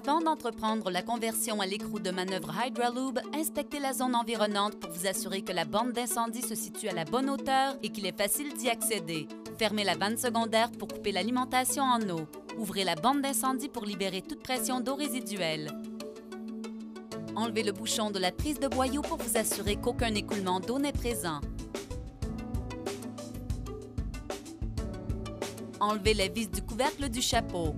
Avant d'entreprendre la conversion à l'écrou de manœuvre Hydralube, inspectez la zone environnante pour vous assurer que la borne d'incendie se situe à la bonne hauteur et qu'il est facile d'y accéder. Fermez la vanne secondaire pour couper l'alimentation en eau. Ouvrez la borne d'incendie pour libérer toute pression d'eau résiduelle. Enlevez le bouchon de la prise de boyau pour vous assurer qu'aucun écoulement d'eau n'est présent. Enlevez les vis du couvercle du chapeau.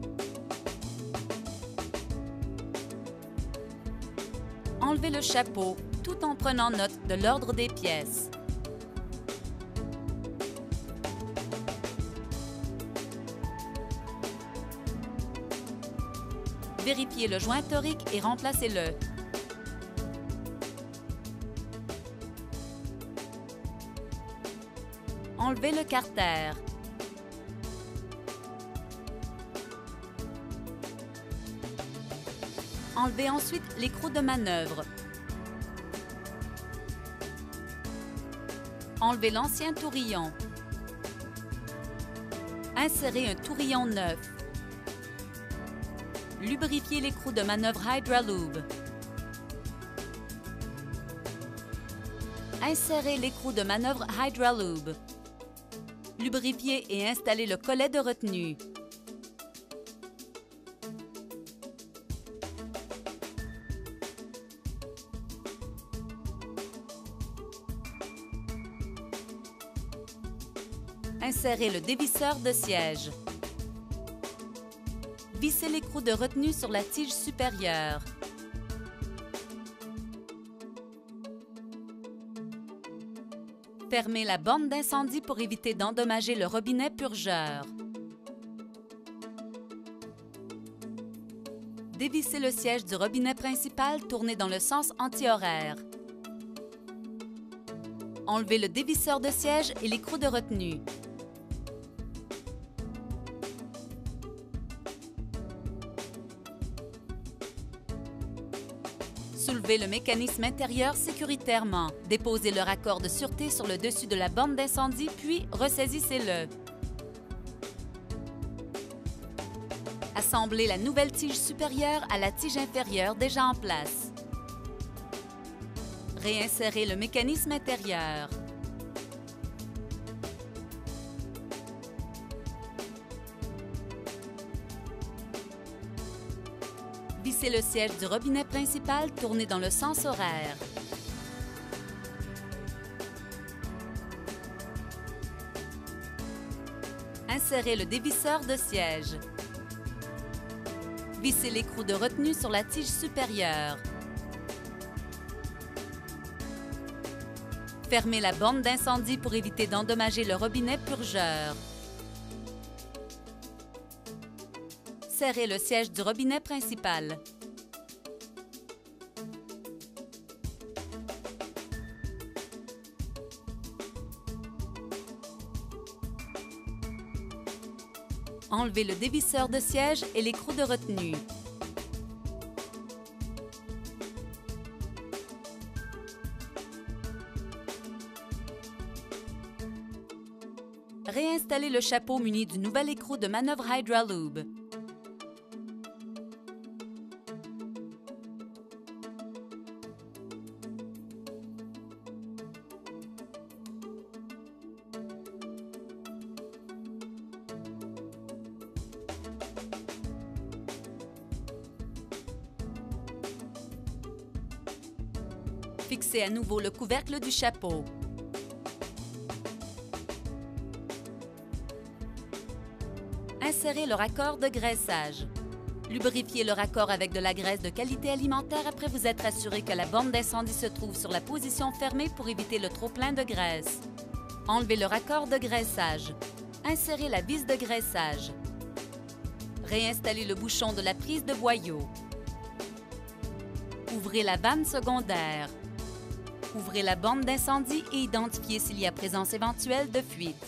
Enlevez le chapeau tout en prenant note de l'ordre des pièces. Vérifiez le joint torique et remplacez-le. Enlevez le carter. Enlevez ensuite l'écrou de manœuvre. Enlevez l'ancien tourillon. Insérez un tourillon neuf. Lubrifiez l'écrou de manœuvre Hydralube. Insérez l'écrou de manœuvre Hydralube. Lubrifiez et installez le collet de retenue. Insérez le dévisseur de siège. Vissez l'écrou de retenue sur la tige supérieure. Fermez la borne d'incendie pour éviter d'endommager le robinet purgeur. Dévissez le siège du robinet principal tourné dans le sens anti-horaire. Enlevez le dévisseur de siège et l'écrou de retenue. Soulevez le mécanisme intérieur sécuritairement. Déposez le raccord de sûreté sur le dessus de la borne d'incendie, puis ressaisissez-le. Assemblez la nouvelle tige supérieure à la tige inférieure déjà en place. Réinsérez le mécanisme intérieur. Vissez le siège du robinet principal tourné dans le sens horaire. Insérez le dévisseur de siège. Vissez l'écrou de retenue sur la tige supérieure. Fermez la borne d'incendie pour éviter d'endommager le robinet purgeur. Serrez le siège du robinet principal. Enlevez le dévisseur de siège et l'écrou de retenue. Réinstallez le chapeau muni du nouvel écrou de manœuvre Hydralube. Fixez à nouveau le couvercle du chapeau. Insérez le raccord de graissage. Lubrifiez le raccord avec de la graisse de qualité alimentaire après vous être assuré que la borne d'incendie se trouve sur la position fermée pour éviter le trop-plein de graisse. Enlevez le raccord de graissage. Insérez la vis de graissage. Réinstallez le bouchon de la prise de boyau. Ouvrez la vanne secondaire. Ouvrez la borne d'incendie et identifiez s'il y a présence éventuelle de fuite.